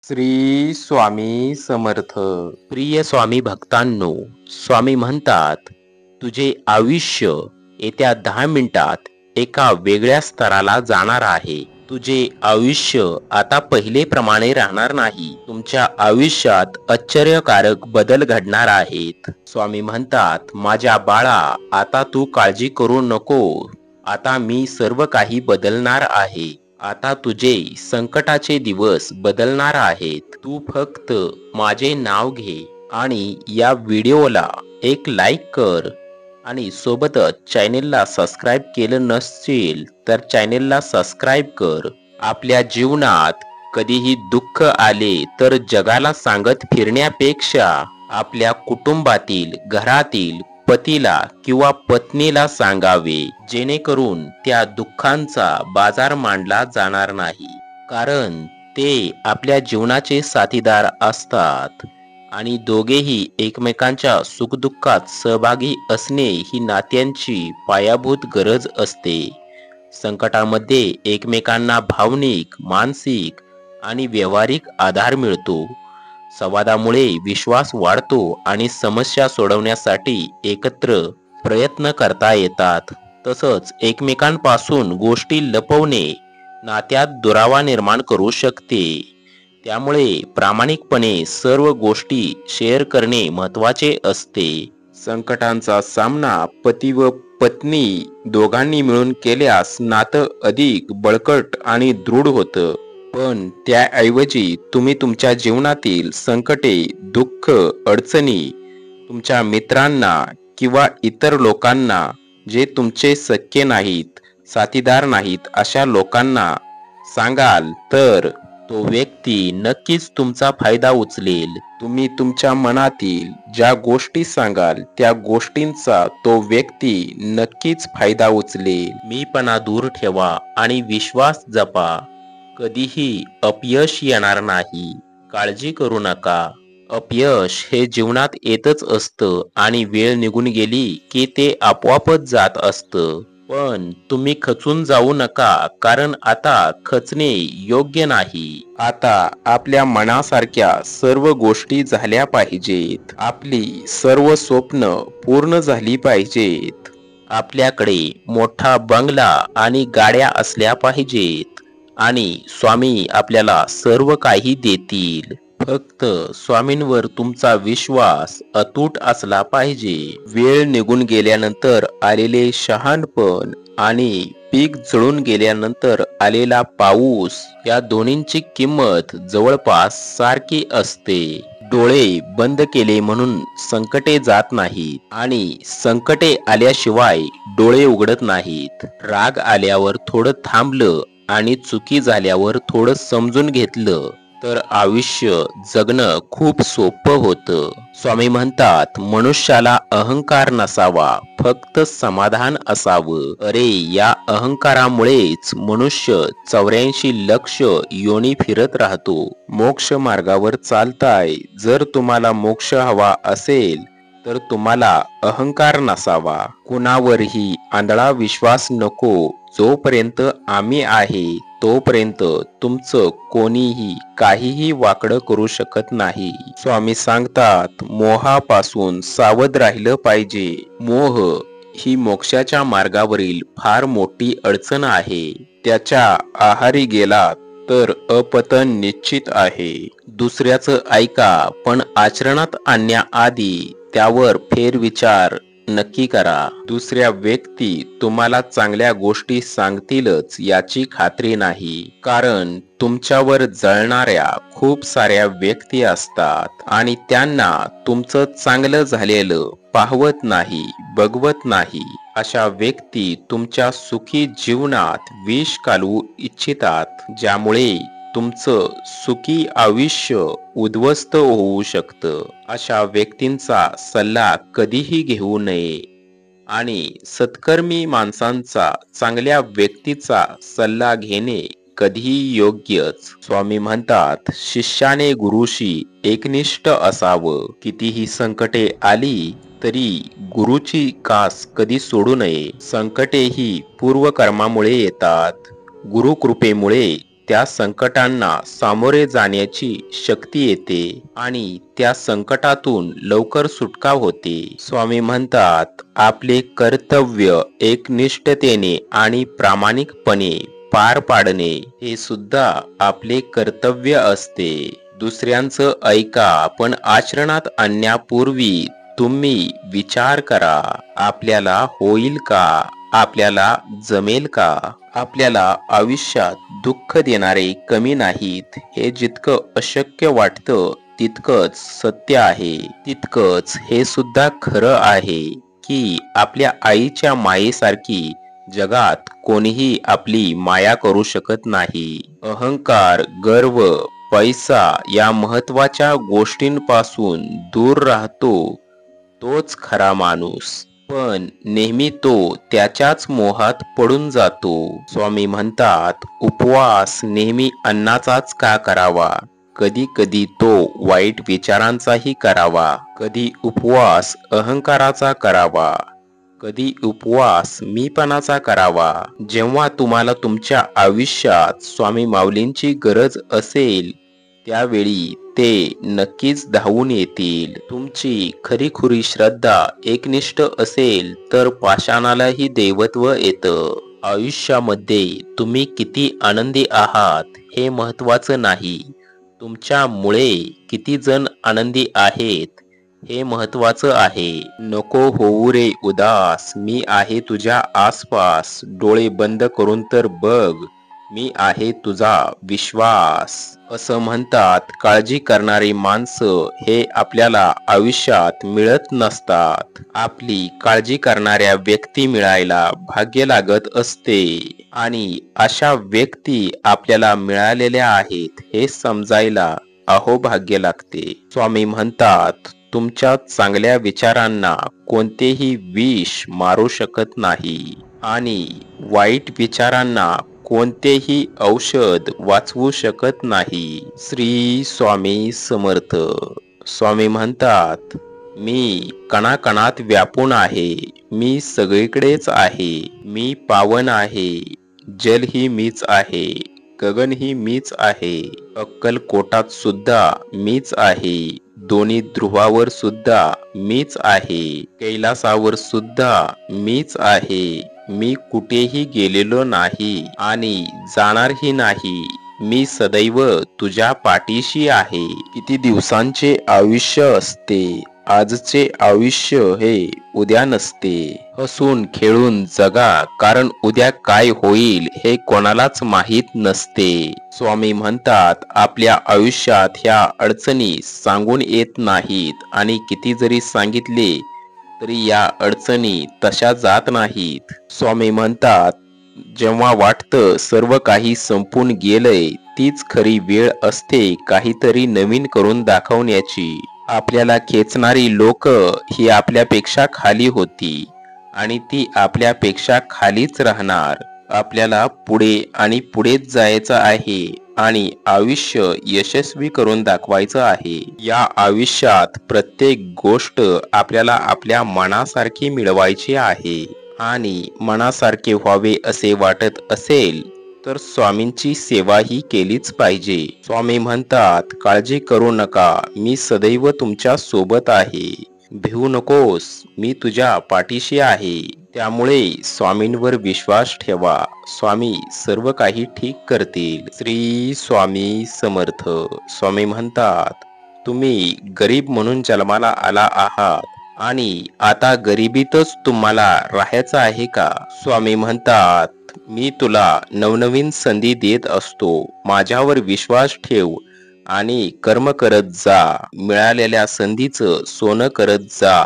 श्री स्वामी समर्थ. प्रिय स्वामी भक्तांनो, स्वामी म्हणतात तुझे आयुष्य येत्या 10 मिनिटात एका वेगळ्या स्तराला जाणार आहे. तुझे आयुष्य आता पहिलेप्रमाणे राहणार नाही. तुमच्या आयुष्यात आश्चर्यकारक बदल घडणार आहेत. स्वामी म्हणतात माझ्या बाळा, आता तू काळजी करू नको. आता मी सर्व काही बदलणार आहे. आता तुझे संकटाचे दिवस बदलणार आहेत. तू फक्त माझे नाव घे आणि या व्हिडिओला एक लाईक कर आणि सोबतच चॅनेलला सबस्क्राईब केलं नसेल तर चॅनेलला सबस्क्राईब कर. आपल्या जीवनात कधीही दुःख आले तर जगाला सांगत फिरण्यापेक्षा आपल्या कुटुंबातील, घरातील पतीला किंवा पत्नीला सांगावे, जेणेकरून त्या दुःखांचा बाजार मांडला जाणार नाही. कारण ते आपल्या जीवनाचे साथीदार असतात आणि दोघेही एकमेकांच्या सुखदुःखात सहभागी असणे ही नात्यांची पायाभूत गरज असते. संकटामध्ये एकमेकांना भावनिक, मानसिक आणि व्यावहारिक आधार मिळतो. संवादामुळे विश्वास वाढतो आणि समस्या सोडवण्यासाठी एकत्र प्रयत्न करता येतात. तसंच एकमेकांपासून गोष्टी लपवणे नात्यात दुरावा निर्माण करू शकते. त्यामुळे प्रामाणिकपणे सर्व गोष्टी शेअर करणे महत्त्वाचे असते. संकटांचा सामना पती व पत्नी दोघांनी मिळून केल्यास नातं अधिक बळकट आणि दृढ होतं. पण त्याऐवजी तुम्ही तुमच्या जीवनातील संकटे, दुःख, अडचणी तुमच्या मित्रांना किंवा इतर लोकांना, जे तुमचे सख्खे नाहीत, साथीदार नाहीत, अशा लोकांना सांगाल तर तो व्यक्ती नक्कीच तुमचा फायदा उचलेल. तुम्ही तुमच्या मनातील ज्या गोष्टी सांगाल त्या गोष्टींचा तो व्यक्ती नक्कीच फायदा उचलेल. मीपणा दूर ठेवा आणि विश्वास जपा. कधीही अपयश येणार नाही. काळजी करू नका. अपयश हे जीवनात येतच असतं आणि वेळ निघून गेली की ते आपोआपच जात असतं. पण तुम्ही खचून जाऊ नका, कारण आता खचणे योग्य नाही. आता आपल्या मनासारख्या सर्व गोष्टी झाल्या पाहिजेत. आपली सर्व स्वप्न पूर्ण झाली पाहिजेत. आपल्याकडे मोठा बंगला आणि गाड्या असल्या पाहिजेत आणि स्वामी आपल्याला सर्व काही देतील. फक्त स्वामींवर तुमचा विश्वास अतूट असला पाहिजे. वेळ निघून गेल्यानंतर आलेले शहाणपण आणि पीक जळून गेल्यानंतर आलेला पाऊस, या दोन्हींची किंमत जवळपास सारखी असते. डोळे बंद केले म्हणून संकटे जात नाहीत आणि संकटे आल्याशिवाय डोळे उघडत नाहीत. राग आल्यावर थोडं थांबलं आणि चुकी झाल्यावर थोडं समजून घेतलं तर आयुष्य जगणं खूप सोपं होतं. स्वामी म्हणतात मनुष्याला अहंकार नसावा, फक्त समाधान असावं. अरे, या अहंकारामुळेच मनुष्य 84 लक्ष योनी फिरत राहतो. मोक्ष मार्गावर चालताय. जर तुम्हाला मोक्ष हवा असेल तर तुम्हाला अहंकार नसावा. कुणावरही आंधळा विश्वास नको. जोपर्यंत आम्ही आहे तोपर्यंत तुमचं कोणीही काहीही वाकडं करू शकत नाही. स्वामी सांगतात मोहापासून सावध राहिलं पाहिजे. मोह ही मोक्षाच्या मार्गावरील फार मोठी अडचण आहे. त्याच्या आहारी गेला तर अपतन निश्चित आहे. दुसऱ्याचं ऐका, पण आचरणात आणण्याआधी त्यावर फेरविचार नक्की करा. दुसऱ्या व्यक्ती तुम्हाला चांगल्या गोष्टी सांगतीलच याची खात्री नाही. कारण तुमच्यावर जळणाऱ्या खूप साऱ्या व्यक्ती असतात आणि त्यांना तुमचं चांगलं झालेलं पाहवत नाही, बघवत नाही. अशा व्यक्ती तुमच्या सुखी जीवनात विष घालू इच्छितात, ज्यामुळे तुमचं सुखी आयुष्य उद्ध्वस्त होऊ शकतं. अशा व्यक्तींचा सल्ला कधीही घेऊ नये आणि सत्कर्मी माणसांचा, चांगल्या व्यक्तीचा सल्ला घेणे कधीही योग्यच. स्वामी म्हणतात शिष्याने गुरुशी एकनिष्ठ असावं. कितीही संकटे आली तरी गुरुची कास कधी सोडू नये. संकटे ही पूर्वकर्मामुळे येतात. गुरुकृपेमुळे त्या संकटांना सामोरे जाण्याची शक्ती येते आणि त्या संकटातून लवकर सुटका होते. स्वामी म्हणतात, आपले कर्तव्य एकनिष्ठतेने आणि प्रामाणिकपणे पार पाडणे हे सुद्धा आपले कर्तव्य असते. दुसऱ्यांचं ऐका, पण आचरणात आणण्यापूर्वी तुम्ही विचार करा, आपल्याला होईल का, आपल्याला जमेल का. आपल्याला आयुष्यात दुःख देणारे कमी नाहीत. हे जितकं अशक्य वाटतं तितकंच सत्य आहे. तितकंच हे सुद्धा खरं आहे की आपल्या आईच्या मायेसारखी जगात कोणीही आपली माया करू शकत नाही. अहंकार, गर्व, पैसा या महत्वाच्या गोष्टींपासून दूर राहतो तोच खरा माणूस. पण नेहमी तो त्याच्याच मोहात पडून जातो. स्वामी म्हणतात, उपवास नेहमी अन्नाचाच का करावा. कधी कधी तो वाईट विचारांचाही करावा. कधी उपवास अहंकाराचा करावा. कधी उपवास मीपणाचा करावा. जेव्हा तुम्हाला तुमच्या आयुष्यात स्वामी माऊलींची गरज असेल त्यावेळी ते नक्कीच धावून येतील. तुमची खरीखुरी श्रद्धा एकनिष्ठ असेल तर पाषाणालाही देवत्व येतं. आयुष्यामध्ये तुम्ही किती आनंदी आहात हे महत्वाचं नाही, तुमच्यामुळे किती जण आनंदी आहेत हे महत्वाचं आहे. नको होऊ रे उदास, मी आहे तुझ्या आसपास. डोळे बंद करून तर बघ, मी आहे तुझा विश्वास. असं म्हणतात, काळजी करणारी माणसं हे आपल्याला आयुष्यात मिळत नसतात. आपली काळजी करणाऱ्या व्यक्ती मिळायला भाग्य लागत असते आणि अशा व्यक्ती आपल्याला मिळालेल्या आहेत हे समजायला अहोभाग्य लागते. स्वामी म्हणतात, तुमच्या चांगल्या विचारांना कोणतेही विष मारू शकत नाही आणि वाईट विचारांना कोणतेही औषध वाचवू शकत नाही. श्री स्वामी समर्थ. स्वामी म्हणतात, मी कणाकणात व्यापून आहे. मी सगळीकडेच आहे. मी पावन आहे. जल ही मीच आहे. गगन ही मीच आहे. अक्कलकोटात सुद्धा मीच आहे. दोन्ही ध्रुवावर सुद्धा मीच आहे. कैलासावर सुद्धा मीच आहे. मी कुठेही गेलेलो नाही आणि जाणारही नाही. मी सदैव तुझ्या पाठीशी आहे. किती दिवसांचे आयुष्य असते, आजचे आयुष्य हे उद्या नसते. हसून खेळून जगा, कारण उद्या काय होईल हे कोणालाच माहीत नसते. स्वामी म्हणतात, आपल्या आयुष्यात ह्या अडचणी सांगून येत नाहीत आणि किती जरी सांगितले तरी या अडचणी तशा जात नाहीत. स्वामी म्हणतात, जेव्हा वाटतं सर्व काही संपून गेलंय तीच खरी वेळ असते काहीतरी नवीन करून दाखवण्याची. आपल्याला खेचणारी लोक ही आपल्यापेक्षा खाली होती आणि ती आपल्यापेक्षा खालीच राहणार. आपल्याला पुढे आणि पुढेच जायचं आहे आणि आयुष्य यशस्वी करून दाखवायचं आहे. या आयुष्यात प्रत्येक गोष्ट आपल्याला आपल्या मनासारखी मिळवायची आहे आणि मनासारखे व्हावे असे वाटत असेल तर स्वामींची सेवाही केलीच पाहिजे. स्वामी म्हणतात, काळजी करू नका, मी सदैव तुमच्या सोबत आहे. भिवू नकोस, मी तुझ्या पाठीशी आहे. त्यामुळे स्वामींवर विश्वास ठेवा. स्वामी सर्व काही ठीक करतील. श्री स्वामी समर्थ. स्वामी म्हणतात, तुम्ही गरीब म्हणून जन्माला आला आहात आणि आता गरिबीतच तुम्हाला राहायचं आहे का. स्वामी म्हणतात, मी तुला नवनवीन संधी देत असतो. माझ्यावर विश्वास ठेव आणि कर्म करत जा. मिळालेल्या संधीचं सोनं करत जा.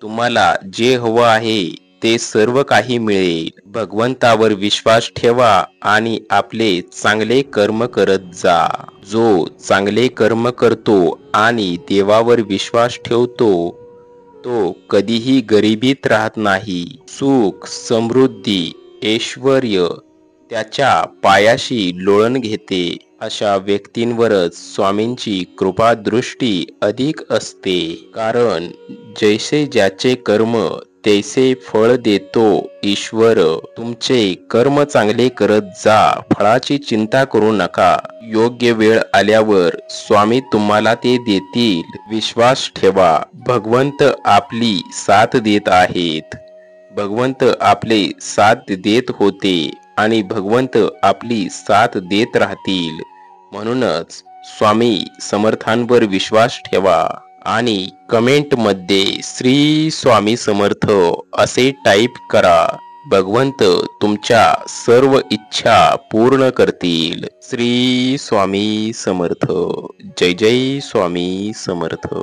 तुम्हाला जे हवं आहे ते सर्व काही मिळेल. भगवंतावर विश्वास ठेवा आणि आपले चांगले कर्म करत जा. जो चांगले कर्म करतो आणि देवावर विश्वास ठेवतो तो कधीही गरिबीत राहत नाही. सुख, समृद्धी, ऐश्वर्य त्याच्या पायाशी लोळण घेते. अशा व्यक्तींवरच स्वामींची कृपादृष्टी अधिक असते. कारण जैसे ज्याचे कर्म तैसे फळ देतो ईश्वर. तुमचे कर्म चांगले करत जा, फळाची चिंता करू नका. योग्य वेळ आल्यावर स्वामी तुम्हाला ते देतील. विश्वास ठेवा, भगवंत आपली साथ देत आहेत. भगवंत आपले साथ देत होते आणि भगवंत आपली साथ देत राहतील. म्हणूनच स्वामी समर्थांवर विश्वास ठेवा आणि कमेंट मध्ये श्री स्वामी समर्थ असे टाईप करा. भगवंत तुमच्या सर्व इच्छा पूर्ण करतील. श्री स्वामी समर्थ. जय जय स्वामी समर्थ.